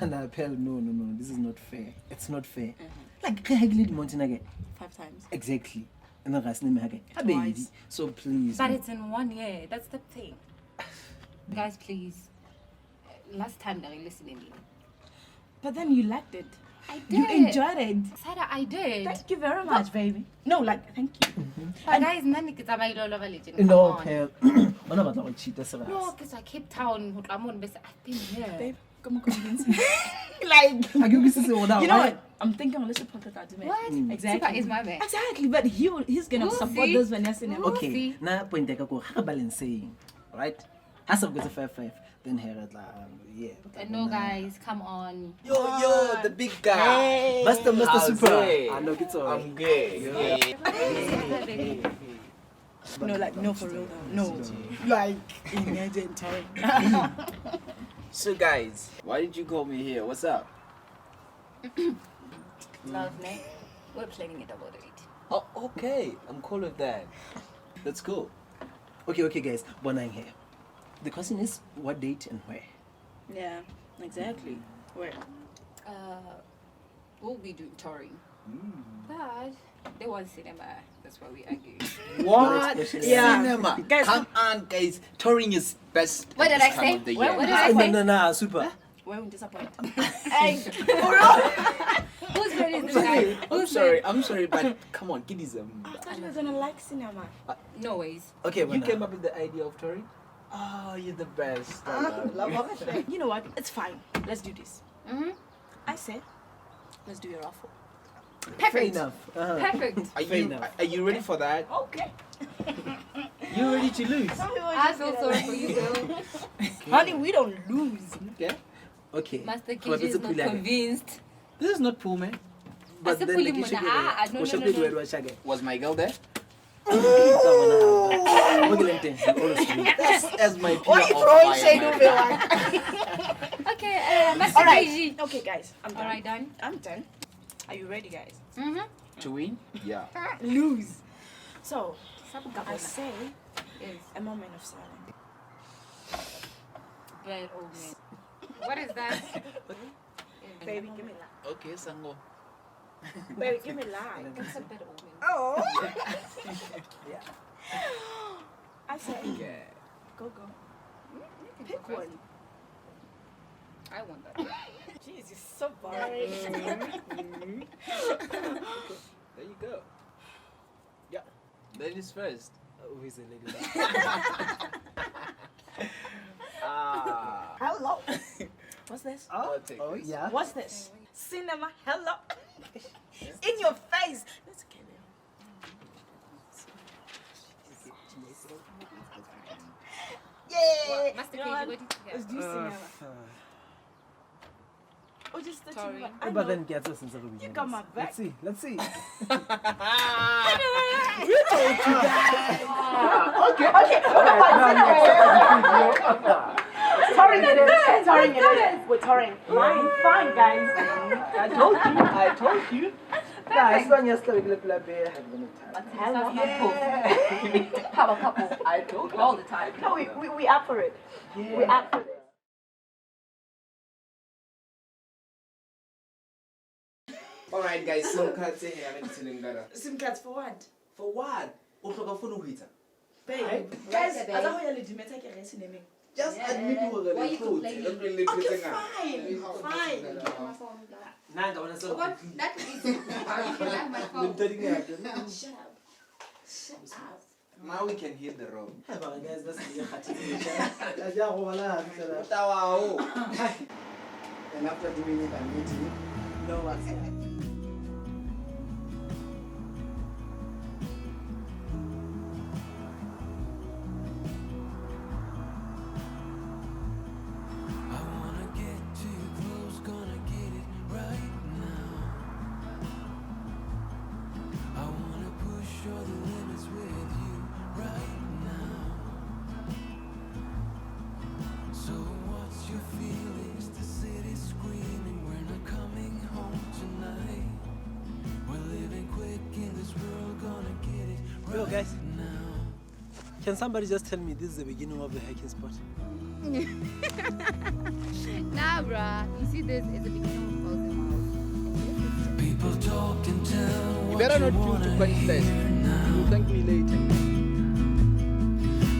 No. This is not fair. It's not fair. Like, can I lead mountain again? 5 times. Exactly. And then I name again. Twice. So please. But it's in 1 year. That's the thing. Guys, please. Last time that I listened to me. But then you liked it. I did. You enjoyed it. Sada, I did. Thank you very much, baby. No, like, thank you. But guys, nani kita ba ilo lova legend. No, Pell. Mana batla go cheat as No, because I Cape Town, Hutramon, but I've been here. Babe, come on, convince me. Like, you know what? I'm thinking let's put that out to me. What? Exactly. Super is my man. Exactly, but he's gonna We'll support see. those Vanessa and Okay, na point take go ha balancing, right? Has of go to 5-5, then Herod yeah. No, guys, come on. Yo, the big guy. Master How's Super. it? I know it's all. I'm good. No, like, no, for real, no. Like, imagine time. So guys, why did you call me here? What's up? Love me. We're planning it about it. Oh, okay. I'm cool with that. That's cool. Okay, guys. Bonang here. The question is what date and where? Yeah, exactly. Where? We'll be doing touring. But there was cinema. That's why we argued. What? Yeah. Cinema. Guys, Come on, guys. Touring is best. What at did this I time say? of the What year. did I say? No, Super. Where we disappoint? Hey, who's friend is this guy? I'm sorry, but come on, give this a. I thought you were gonna like cinema. No ways. Okay, You came up with the idea of touring? Oh, you're the best. I love you. You know what? It's fine. Let's do this. I said, let's do a raffle. Fair Perfect. enough. Perfect. Are you ready for that? Okay. You ready to lose? I feel sorry for you, girl. Honey, we don't lose. Yeah. Okay. Master But KJ it's is a not pull again. convinced. This is not pool, man. But As a then pulley the mona, no. Was my girl there? As my pillar Why you of throwing fire, shade man. over like? Okay, Master Alright. KJ. Okay, guys. I'm done. Alright, done. I'm done. Are you ready, guys? To win? Yeah. Lose. So, I say Yes, a moment of silence. bad old man. What is that? Baby, give me light. Okay, Sango. Baby, give me light. It's a bad old man. Oh. Yeah. I say, Yeah. go. Pick Pick one. I want that. Jeez, you're so boring. There you go. Yeah. Ladies first. Who is the lady? Hello. What's this? I'll take this. Yeah. What's this? Cinema. Hello. In your face. Let's get it. Yeah. Master You KJ, know what what? did you Let's get? do cinema. Oh, just the Sorry. cinema. I But know. then get us into the You got my back. Let's see. Okay. Touring it is. We're touring. Fine, guys. I told you. Guys, when you're still a little bit have a Hello. Power couple. I told you. All the time. No, we up for it. We up for it. Alright, guys, SIM cards here. I'm telling you. SIM cards for what? For what? Babe. Babe. Guys, I don't want to make a cinema. Just admit you were Why you clothes. complaining? Don't really Okay, pretend. fine. Nanga when I saw What? That is my phone. Shut up. Now we can hit the road. guys, that's and after doing it, I'm meeting. No what's Yo guys, can somebody just tell me this is the beginning of the hiking spot? Nah, bruh. You see this is the beginning of both of ours. People talk and tell You what better you not wanna drink too much hear first. now. You'll thank me later.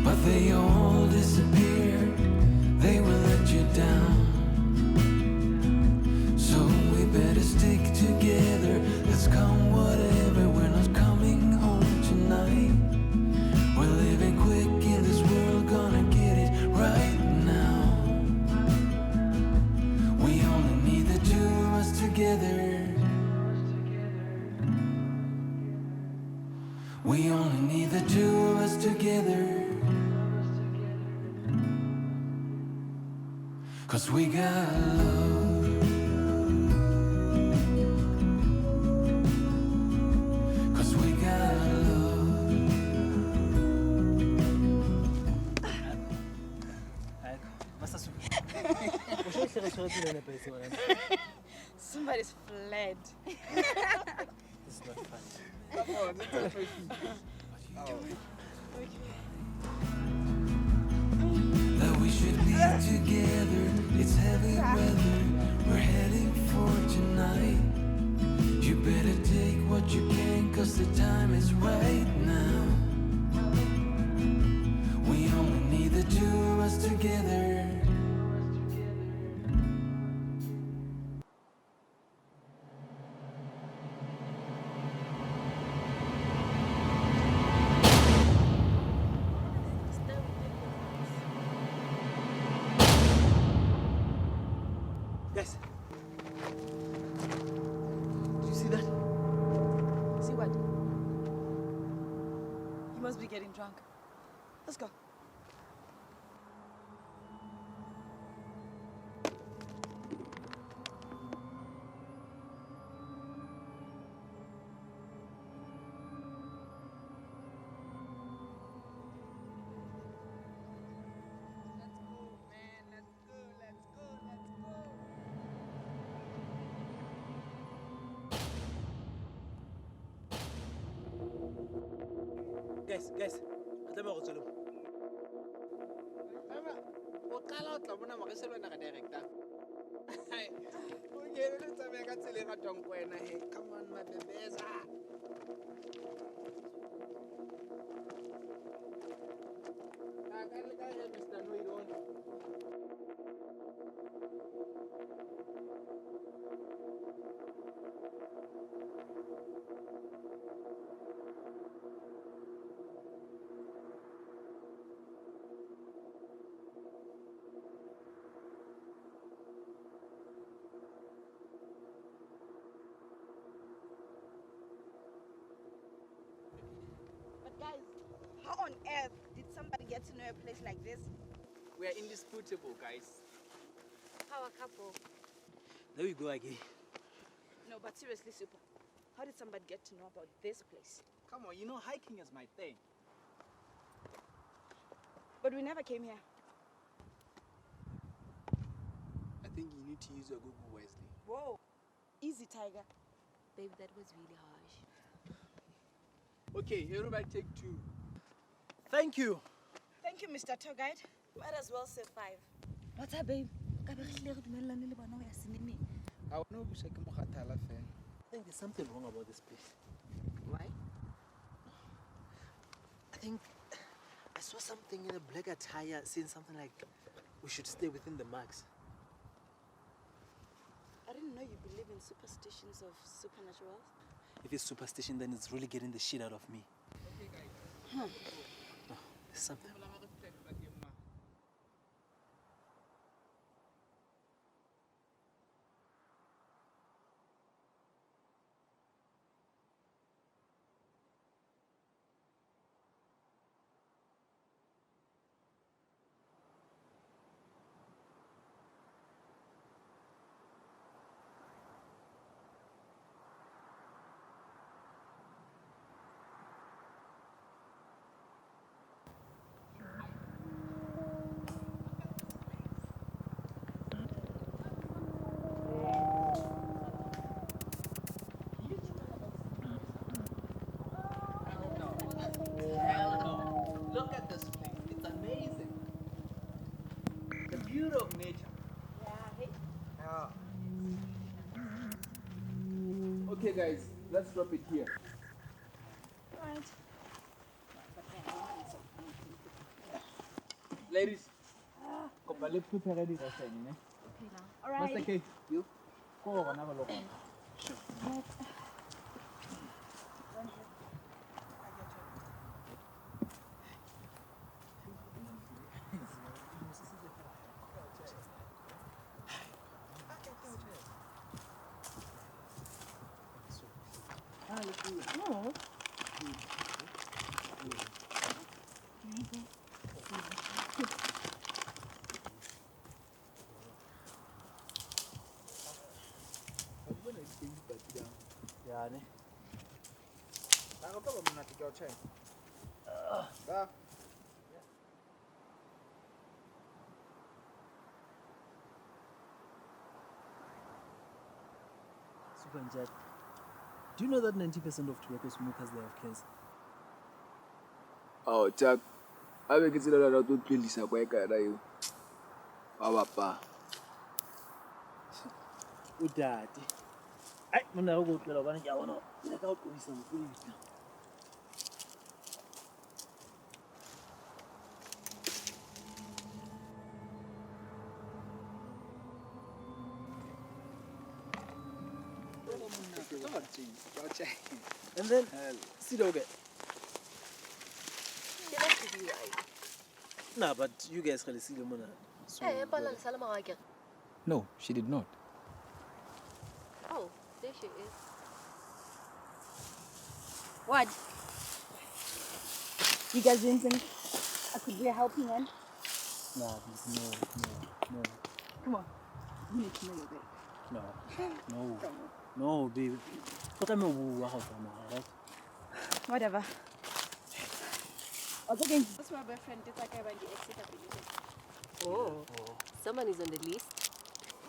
But they all disappeared. They will let you down. So we better stick together. Let's come whatever. We're not coming home tonight. We're living quick in this world. Gonna get it right now. We only need the two of us together. We only need the two of us together. 'Cause we got love. 'Cause we got love. Somebody's fled. This is not fun. Come on, let's have a That we should be together. It's heavy weather. We're heading for tonight. You better take what you can, 'cause the time is right now. We only need the two of us together. Guys, do you see that? See what? You must be getting drunk. Let's go. Guys, re tlameha go tswela. o qala o tla bona magese le wena ga director. O kene le tsamaya ka tsela e ratwang ko wena he. Come on my bebeza. Ka le ka he Mr. No you don't. But guys, how on earth did somebody get to know a place like this? We are indisputable, guys. Power couple. There we go again. No, but seriously, Super. How did somebody get to know about this place? Come on, you know hiking is my thing. But we never came here. I think you need to use your Google wisely. Whoa. Easy, Tiger. Babe, that was really harsh. Okay, everybody take 2. Thank you. Thank you, Mr. Tour Guide. Might as well say 5. What's up, babe? I know you say I think there's something wrong about this place. Why? I think I saw something in a black attire saying something like we should stay within the marks. I didn't know you believe in superstitions of supernaturals. If it's superstition, then it's really getting the shit out of me. Okay, guys. Oh, there's something. guys, let's drop it here. Alright. Ladies, let's prepare ready for saying, Alright. Mr. K, you go over and have a look. No. Yeah, ne? Super and Jack. Do you know that 90% of tobacco smokers they have cancer? Oh, Jack, I will get it out of the police. I you. Our papa. Udade. Ay, mna go tlola bana ke a bona. Le ka o tlodisa mokudi. And then sit okay. Nah, but you guys really see the money. So, No, she did not. Oh, there she is. What? You guys didn't think I could be a helping hand? nah, no. Come on. You need to know your babe. No, baby. What am I right? Whatever. I was thinking. That's my boyfriend. Did like I went the exit. Oh, someone is on the list.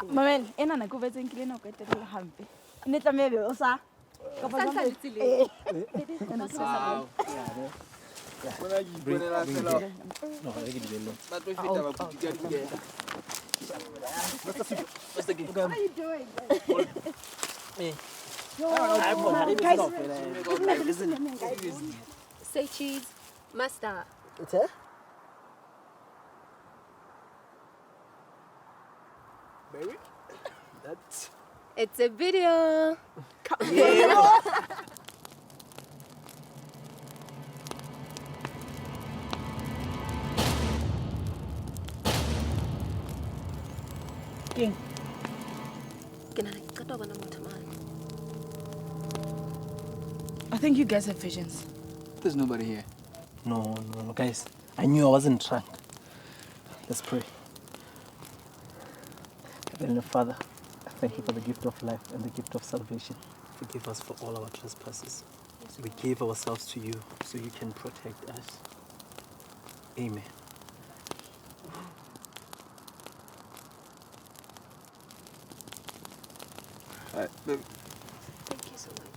Mamen, ena na go betsa nkile no ka etela hampe. Ne tla mebe o sa. Ka pa Sansa jwang- ditseleng. Wow. Bring it. No, I get it. But we fit our good together. What are you doing? Say cheese, mustard. It's her? Baby? That's... It's a video. King. I think you guys have visions. There's nobody here. No, guys. I knew I wasn't drunk. Let's pray. Heavenly Father, thank you for the gift of life and the gift of salvation. Forgive us for all our trespasses. We give ourselves to you so you can protect us. Amen. Baby. Thank you so much.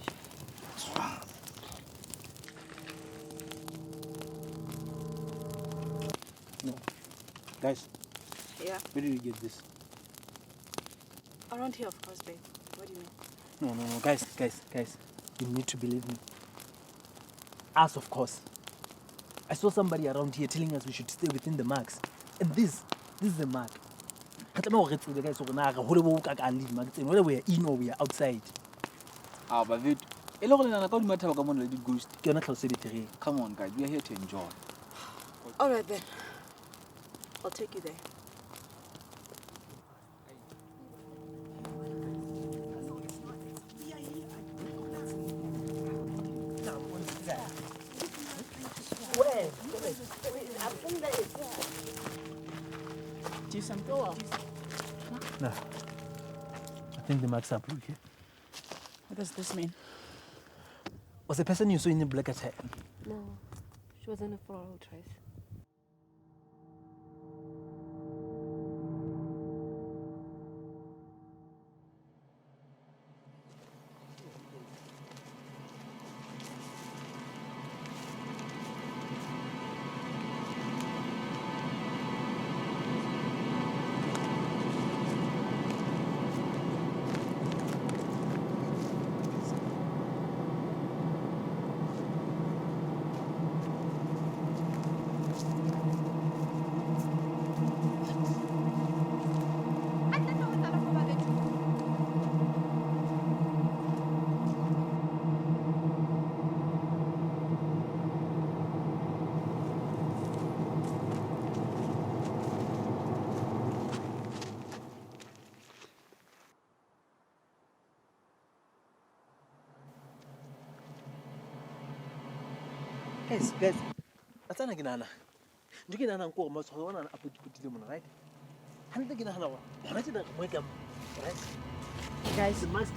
No. Guys, Yeah. where did you get this? Around here, of course, babe. What do you mean? No. Guys. You need to believe me. Us, of course. I saw somebody around here telling us we should stay within the marks. And this is the mark. The guys whether we are in or we are outside. Ah, but wait. Come on, guys. We are here to enjoy. All right, then. I'll take you there. Do something. No. I think the marks are blue here. What does this mean? Was the person you saw in the black attire? No, she was in a floral dress. Guys, that's not gonna. You can an uncle must hold on and put them right. And they can have a right? Guys, The mask,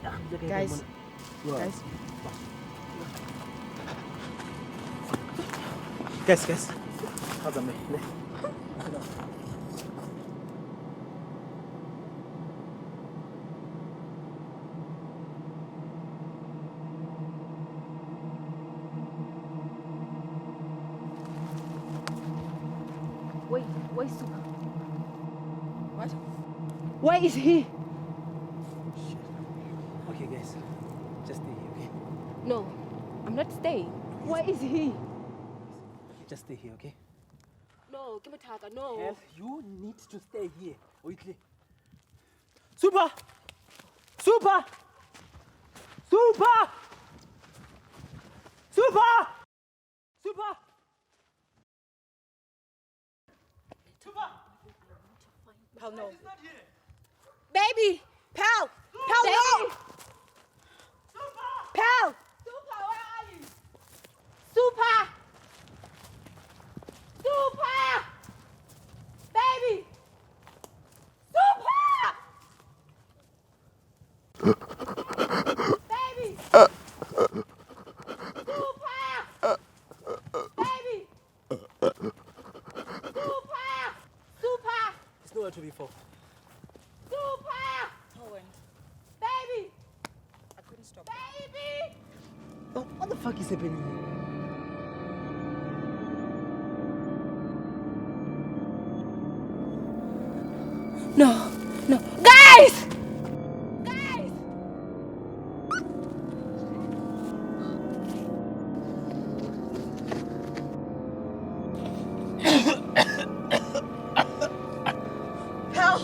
guys, guys. How's me? Where's Super? what? Where is he? Okay, guys. Just stay here, okay? No, I'm not staying. Where is he? Just stay here, okay? No, give me Taka, no. Hell, you need to stay here. Wait. Super! Super! Super! Super! Super! Super! Pal, no. He's not here. Baby! Pal! Pal, Baby! no! Super! Pal! Super, where are you? Super! Super! Baby! Super! Baby! Super! Baby! Super! There's nowhere to be for. Super! Owen, Baby! I couldn't stop. Baby! Oh, what the fuck is happening here? No. Guys! Guys! Pal!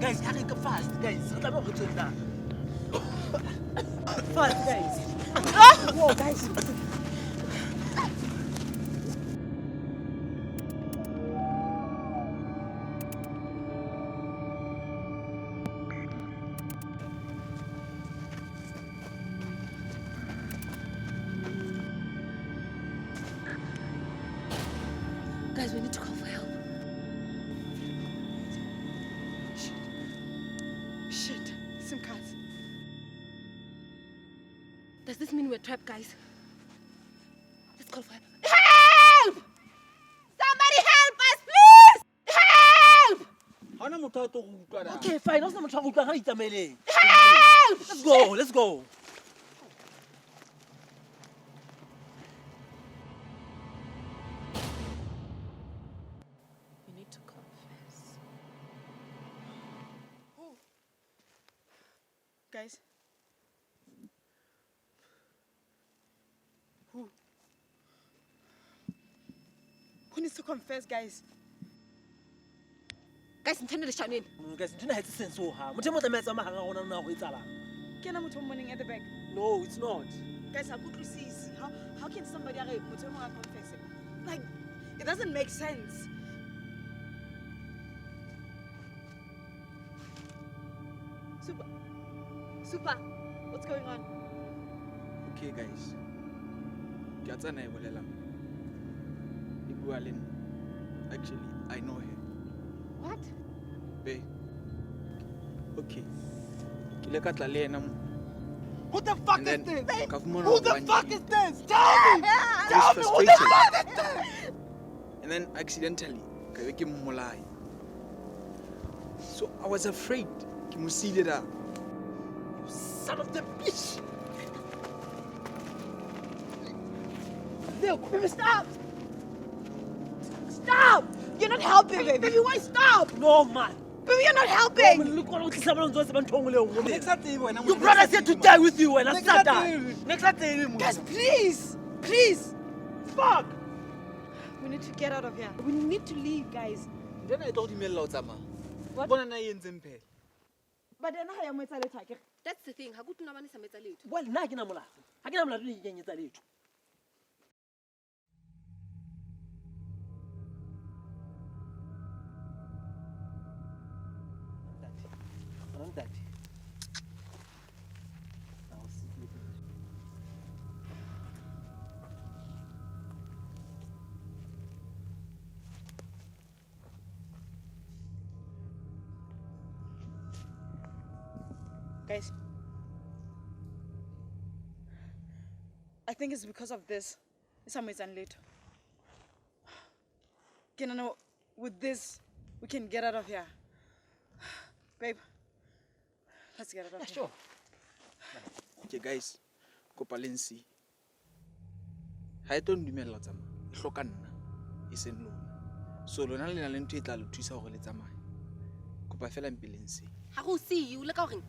Guys, hurry fast, guys. Fast, guys. Whoa, guys. Guys, we need to call for help. Shit. SIM cards. Does this mean we're trapped, guys? Let's call for help. Help! Somebody help us, please! Help! Hana motho a tlo go utlwa na. Okay, fine. Let's not Help! Let's go. You need to confess. Who? Guys. Who? Who needs to confess, guys? Guys, intended to shout in. Guys, do you have sense so hard? Motho the mess ama hanga ona na go etsala. Kena motho morning at the back. No, it's not. Guys, how could we see? How can somebody confess? Like, it doesn't make sense. Super, what's going on? Okay, guys. Ke a tsana e bolelang. E bua le nna. Actually, I know her. What? Be. Okay. Ke le ka tla le ena mo. Who the fuck And is then this? ka fumana Who the one fuck day is this? Tell me! I was Who the frustrated. fuck is this? And then accidentally ka be ke mmolai. So I was afraid ke mo silela. Son of the bitch! Look, baby, stop! Stop! You're not helping, baby. Baby, why stop? No, man. Baby, you're not helping. Look what you're doing. You You brought us here to die with you, and I sat down. Guys, please. Please. Fuck! We need to get out of here. We need to leave, guys. Then I told him a lot, Ama. What? Bona na yentseng phela. But then I am with Aleta. That's the thing. How good to know when it's a little. Well, now I can amula. I can amula doing it. that? I'll sit with you. Guys, I think it's because of this. Some is late. Can I know with this we can get out of here? Babe, let's get out of here. Sure. Okay guys, kopa le nsi. Ha e tlo ndumella tsamaya. E hloka nna. E seng lona. So lona le na le ntho e tla le thusa hore le tsamaye. Kopa fela mpe le nsi. Ha go see you le ka gore.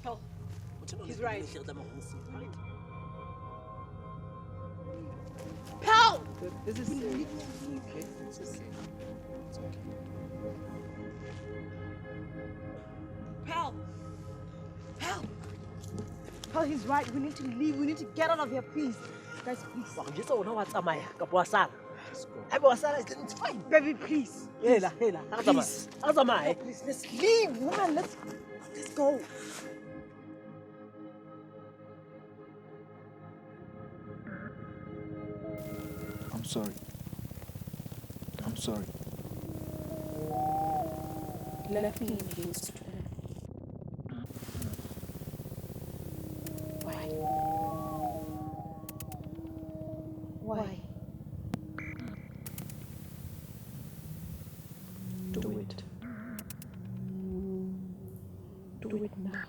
Oh, he's right. Pal! This is okay. It's okay. It's okay. Pal! Pal! Pal, he's right. We need to leave. We need to get out of here, please. Guys, please. Wa go jetsa ona wa tsamaya ka wa sala. Let's go. Haeba wa sala it's fine. Baby, please. Hela, ha re tsamaya. Please. Ha re tsamaye. No, please, let's leave. Woman, let's go. I'm sorry. I'm sorry. Let me use it. Why? Why? Do it. Do it now.